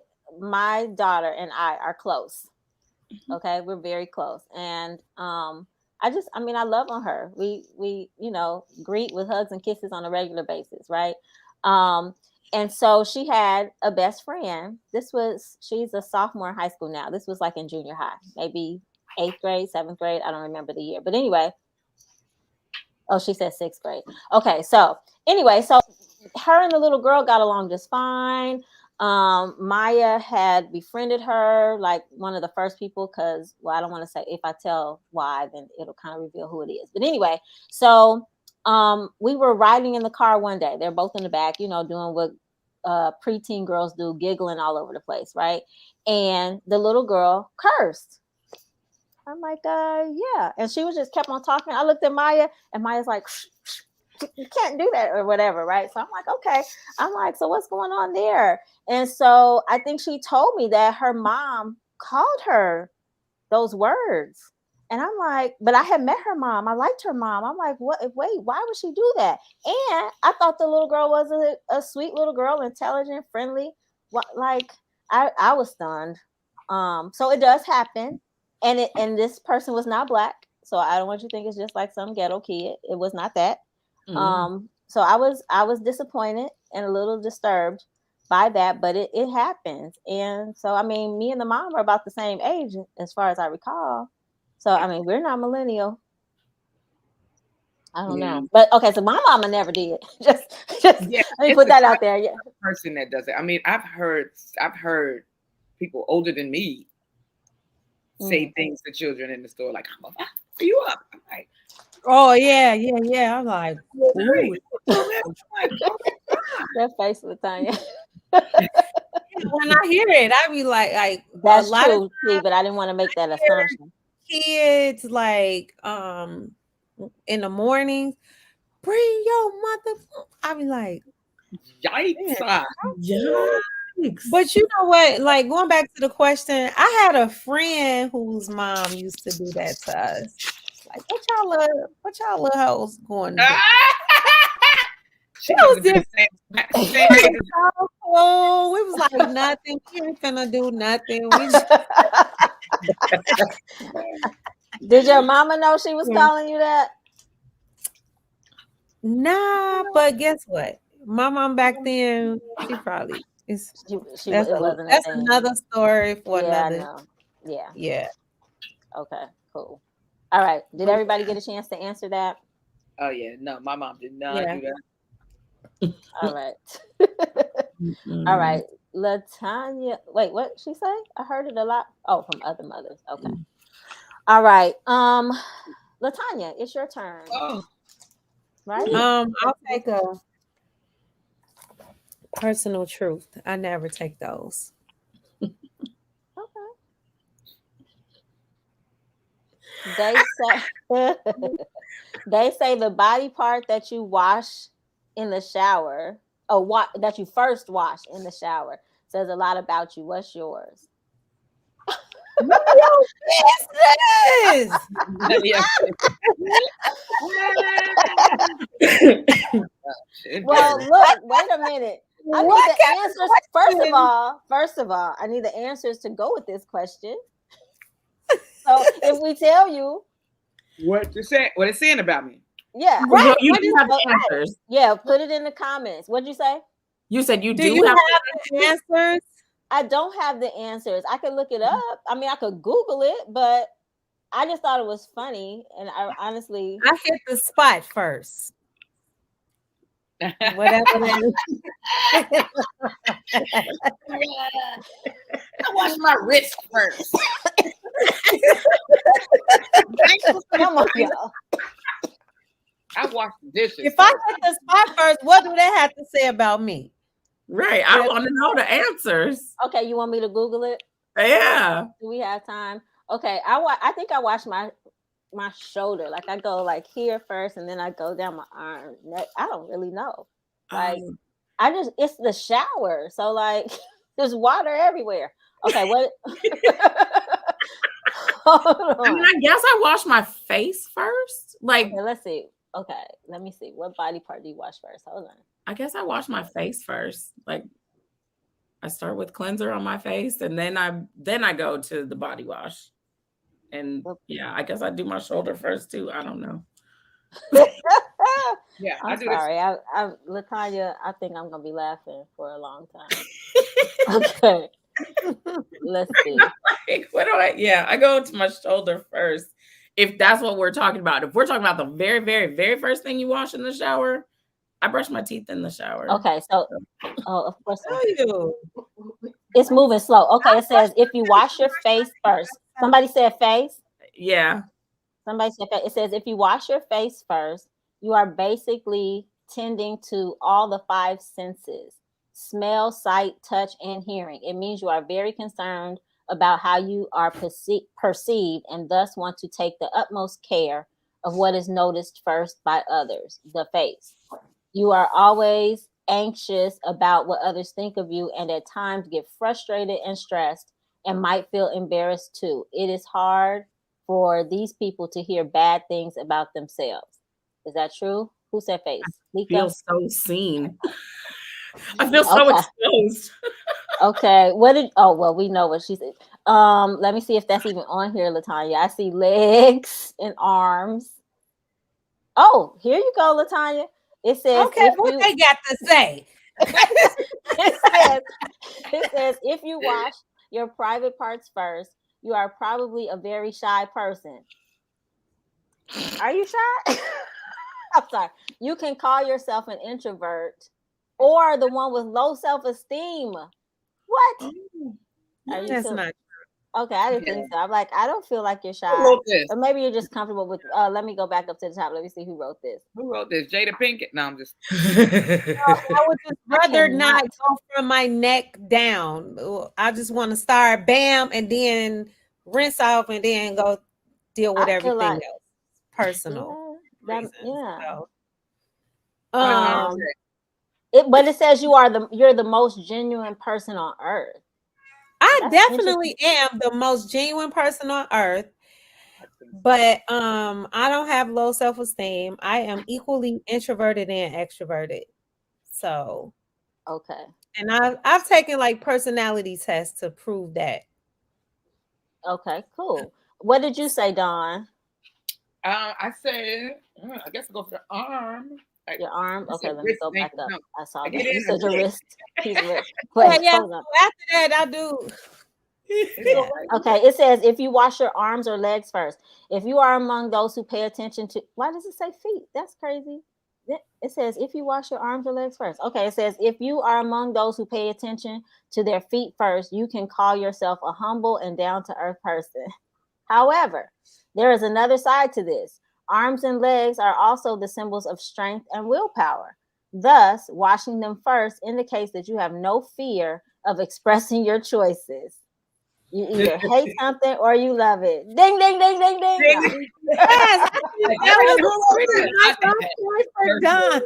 daughter and I are close. Okay, we're very close, and I mean, I love on her. We greet with hugs and kisses on a regular basis, right? And so she had a best friend. She's a sophomore in high school now. This was like in junior high, maybe 8th grade, 7th grade. I don't remember the year, but anyway. Oh, she said 6th grade. Okay, so anyway, so her and the little girl got along just fine. Maya had befriended her, like one of the first people, because, well, I don't want to say, if I tell why, then it'll kind of reveal who it is. But anyway, so we were riding in the car one day. They're both in the back, doing what preteen girls do, giggling all over the place, right? And the little girl cursed. I'm like, yeah. And she was just kept on talking. I looked at Maya, and Maya's like, you can't do that or whatever, right? So I'm like, okay. I'm like, so what's going on there? And so I think she told me that her mom called her those words. And I'm like, but I had met her mom. I liked her mom. I'm like, what? Wait, why would she do that? And I thought the little girl was a sweet little girl, intelligent, friendly. Like, I was stunned. So it does happen. And this person was not Black. So I don't want you to think it's just like some ghetto kid. It was not that. So I was disappointed and a little disturbed by that, but it happens. And so, I mean, me and the mom are about the same age as far as I recall. So, I mean, we're not millennial. I don't know. But okay, so my mama never did. just let me put that out there. Yeah. Person that does it. I mean, I've heard people older than me say things to children in the store, like, I'm about to you up. I'm like, oh yeah. I'm like, that face, Latanya. when I hear it, I be like that's true, too, but I didn't want to make that assumption. Kids like in the mornings, bring your mother. I be like, yikes. But you know what? Like, going back to the question, I had a friend whose mom used to do that to us. Like, what y'all little hoes going to do? She was different. Oh, it was like nothing. We ain't finna do nothing. Did your mama know she was calling you that? Nah, but guess what? My mom back then, she probably that's another story for another. I know. Yeah. Okay, cool. All right. Did everybody get a chance to answer that? Oh yeah, no, my mom did not do that. All right. All right. Latanya. Wait, what she say? I heard it a lot. Oh, from other mothers. Okay. All right. Latanya, it's your turn. Right? I'll take a personal truth. I never take those. Okay. They say the body part that you wash in the shower, that you first wash in the shower, says a lot about you. What's yours? None of your business. Well, look, wait a minute. I need the answers. First of all, I need the answers to go with this question. So if we tell you what it's saying about me. Yeah. Right. Well, you do have the answers. Yeah, put it in the comments. What'd you say? You said you do you have the answers? I don't have the answers. I could look it up. I mean, I could Google it, but I just thought it was funny. And I honestly, I hit the spot first. Whatever that is. I wash my wrist first. Come on, y'all. I wash the dishes. If I hit the spot first, what do they have to say about me? Right. I want to know the answers. Okay, you want me to Google it? Yeah. Do we have time? Okay, I think I wash my shoulder. Like I go like here first, and then I go down my arm, neck. I don't really know. Like It's the shower. So like there's water everywhere. Okay, what? Hold I mean, on. I guess I wash my face first. Like, Okay, let's see. Okay, let me see. What body part do you wash first? Hold on. I guess I wash my face first. Like, I start with cleanser on my face, and then I go to the body wash. And yeah, I guess I do my shoulder first too. I don't know. Yeah, I I'm do this. sorry. Latanya, I think I'm gonna be laughing for a long time. Okay. Let's see. Like, what do I? Yeah, I go to my shoulder first. If that's what we're talking about. If we're talking about the very, very, very first thing you wash in the shower, I brush my teeth in the shower. Okay, so of course you. it's moving slow. Okay, it says if you wash your face first. Somebody said face. Yeah. Somebody said face. It says if you wash your face first, you are basically tending to all the five senses: smell, sight, touch, and hearing. It means you are very concerned about how you are perceived and thus want to take the utmost care of what is noticed first by others, the face. You are always anxious about what others think of you and at times get frustrated and stressed and might feel embarrassed too. It is hard for these people to hear bad things about themselves. Is that true? Who said face? I feel so seen. I feel so Okay. exposed. Okay. Well, we know what she said. Let me see if that's even on here, Latanya. I see legs and arms. Oh, here you go, Latanya. It says Okay, what they got to say? it says if you wash your private parts first, you are probably a very shy person. Are you shy? I'm sorry. You can call yourself an introvert or the one with low self-esteem. What? Are you That's still not okay? I didn't think so. I'm like, I don't feel like you're shy. Who wrote this? Or maybe you're just comfortable with let me go back up to the top. Let me see who wrote this. Who wrote this? Jada Pinkett? No, I'm just. I would just rather not cannot. go from my neck down. I just want to start bam and then rinse off and then go deal with I feel everything like else. Personal reasons. yeah. So, But it says you're the most genuine person on earth. I That's definitely am the most genuine person on earth. But I don't have low self-esteem. I am equally introverted and extroverted. So okay. and I've taken like personality tests to prove that. Okay, cool. What did you say, Dawn? I said, I guess I go for the arm. Your arm? I Okay, said let me wrist go back ankle. up. No, I saw I that. get You in said the your wrist. wrist. He's wrist. Wait, Yeah, hold so up. after that I do. Yeah. Okay, it says if you wash your arms or legs first. If you are among those who pay attention to, why does it say feet? That's crazy. It says if you wash your arms or legs first. Okay, it says if you are among those who pay attention to their feet first, you can call yourself a humble and down to earth person. However, there is another side to this. Arms and legs are also the symbols of strength and willpower. Thus, washing them first indicates that you have no fear of expressing your choices. You either hate something or you love it. Ding, ding, ding, ding, ding. No. Yes, that was for done.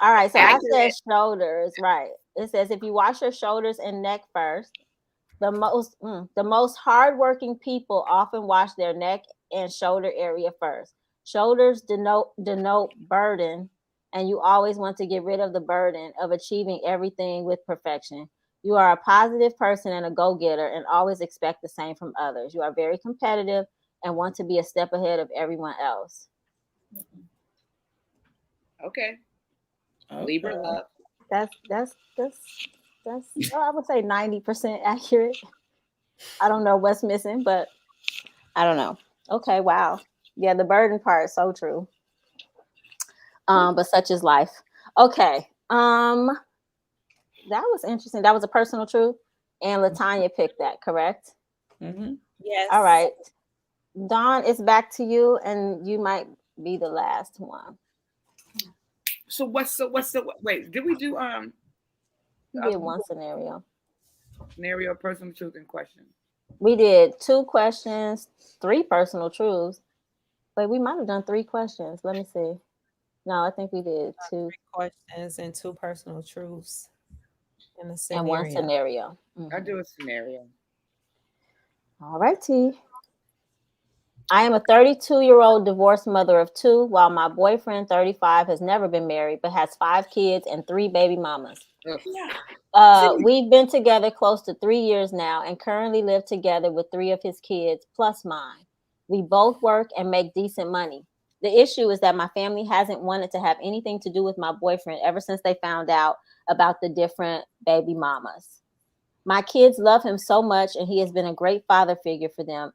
All right, so I said shoulders, right? It says if you wash your shoulders and neck first, the most hardworking people often wash their neck and shoulder area first. Shoulders denote burden, and you always want to get rid of the burden of achieving everything with perfection. You are a positive person and a go-getter and always expect the same from others. You are very competitive and want to be a step ahead of everyone else. Okay. Libra love. That's I would say 90% accurate. I don't know what's missing, but I don't know. Okay, wow. Yeah, the burden part is so true. But such is life. Okay. That was interesting. That was a personal truth. And Latanya picked that, correct? Mm-hmm. Yes. All right. Dawn, it's back to you, and you might be the last one. So what's the wait? Did we do We did one scenario. Scenario, personal truth, and question? We did 2 questions, 3 personal truths. Wait, we might have done 3 questions. Let me see. No, I think we did two 3 questions and 2 personal truths in a and one scenario. scenario. I do a scenario. All right, T. I am a 32-year-old divorced mother of 2, while my boyfriend, 35, has never been married but has 5 kids and 3 baby mamas. Ugh. We've been together close to 3 years now and currently live together with 3 of his kids plus mine. We both work and make decent money. The issue is that my family hasn't wanted to have anything to do with my boyfriend ever since they found out about the different baby mamas. My kids love him so much, and he has been a great father figure for them,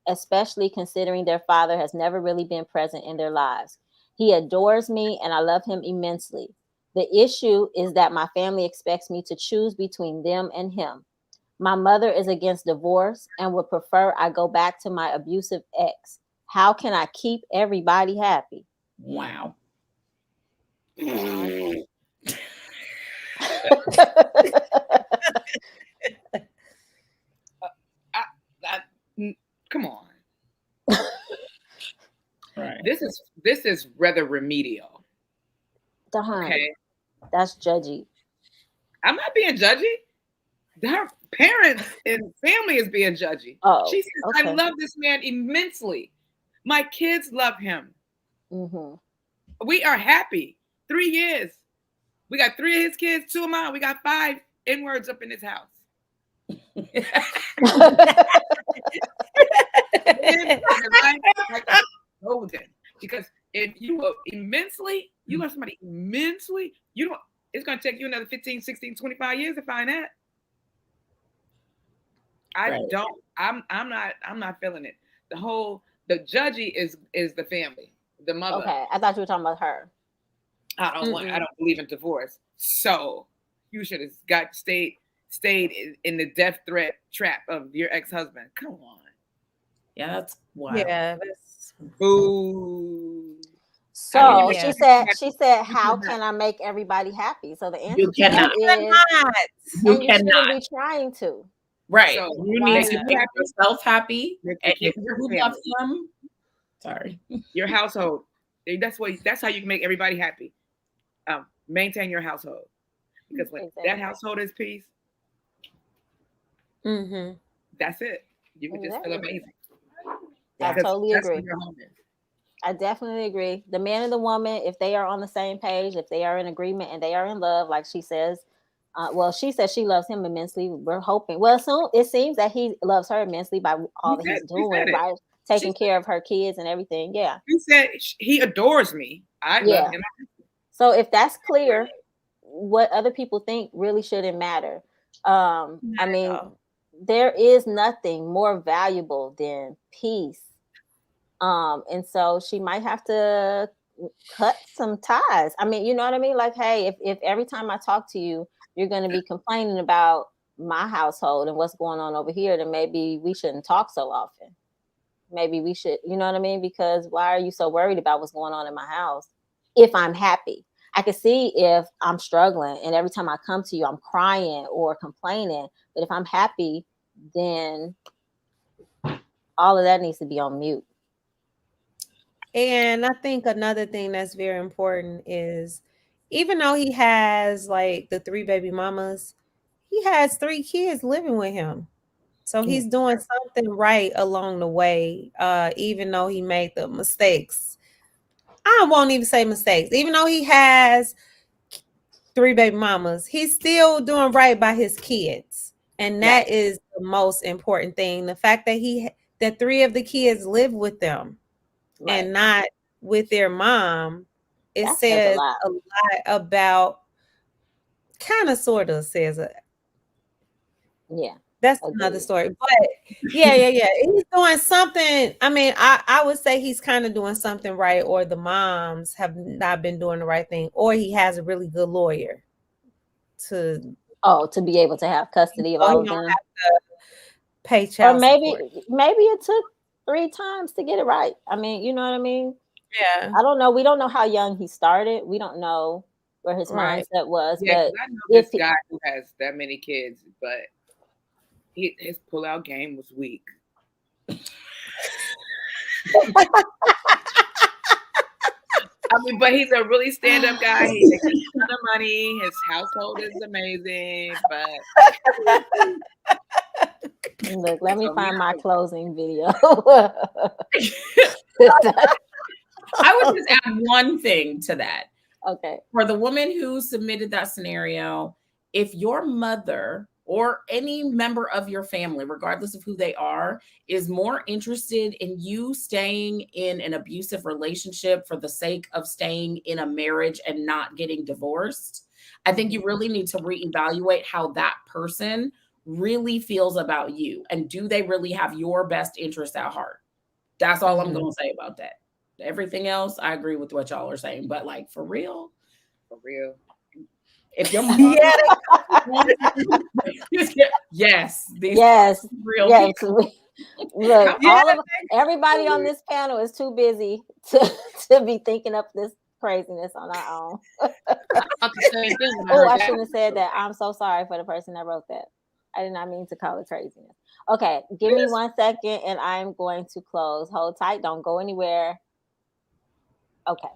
especially considering their father has never really been present in their lives. He adores me, and I love him immensely. The issue is that my family expects me to choose between them and him. My mother is against divorce and would prefer I go back to my abusive ex. How can I keep everybody happy? Wow. Come on. Right. This is rather remedial. Okay. That's judgy. I'm not being judgy. Her parents and family is being judgy. Oh, She says, okay. I love this man immensely. My kids love him. Mm-hmm. We are happy. 3 years. We got 3 of his kids, 2 of mine. We got 5 N-words up in his house. Because if you love immensely, you love somebody immensely, you don't, it's going to take you another 15, 16, 25 years to find that. I'm not feeling it. The judgy is the family, the mother. Okay, I thought you were talking about her. I don't believe in divorce. So you should have stayed in the death threat trap of your ex-husband. Come on. Yeah, that's wild. Yeah, that's Boo. So she said, how can I make everybody happy? So the answer You to that cannot. is, You and you cannot. shouldn't be trying to. Right. So You why need to not? make yourself happy. Make And if your you love him, sorry. Your household. That's how you can make everybody happy. Maintain your household. Because when that household is peace, that's it. You can just feel amazing. I totally agree. Your home is. I definitely agree. The man and the woman, if they are on the same page, if they are in agreement and they are in love, like she says, she says she loves him immensely. We're hoping. Well, soon it seems that he loves her immensely by all that he's doing, right? Taking care of her kids and everything. Yeah. He said he adores me. I love him. So if that's clear, what other people think really shouldn't matter. I mean, there is nothing more valuable than peace. And so she might have to cut some ties. I mean, you know what I mean? Like, hey, if every time I talk to you, you're going to be complaining about my household and what's going on over here, then maybe we shouldn't talk so often. Maybe we should, you know what I mean? Because why are you so worried about what's going on in my house? If I'm happy, I can see if I'm struggling and every time I come to you, I'm crying or complaining. But if I'm happy, then all of that needs to be on mute. And I think another thing that's very important is, even though he has like the 3 baby mamas, he has 3 kids living with him. So he's doing something right along the way, even though he made the mistakes. I won't even say mistakes. Even though he has 3 baby mamas, he's still doing right by his kids. And that is the most important thing. The fact that 3 of the kids live with them. Right. And not with their mom, it says a lot about, kind of sort of says it. Yeah. That's another story. But yeah. He's doing something. I mean, I would say he's kind of doing something right, or the moms have not been doing the right thing, or he has a really good lawyer to be able to have custody of all of them. Have to pay child support. Maybe it took 3 times to get it right. I mean, you know what I mean? Yeah. I don't know. We don't know how young he started. We don't know where his mindset was. Yeah, but I know this guy who has that many kids, but his pullout game was weak. mean, but he's a really stand-up guy. He makes a ton of money. His household is amazing. But Look, let me find my closing video. I would just add one thing to that. Okay. For the woman who submitted that scenario, if your mother or any member of your family, regardless of who they are, is more interested in you staying in an abusive relationship for the sake of staying in a marriage and not getting divorced, I think you really need to reevaluate how that person really feels about you. And do they really have your best interest at heart? That's all I'm going to say about that. Everything else, I agree with what y'all are saying. But like, for real. If your mom, yes, these real people. Look, everybody on this panel is too busy to be thinking up this craziness on our own. Oh, I shouldn't have said that. I'm so sorry for the person that wrote that. I did not mean to call it craziness. Okay, give me 1 second and I'm going to close. Hold tight. Don't go anywhere. Okay.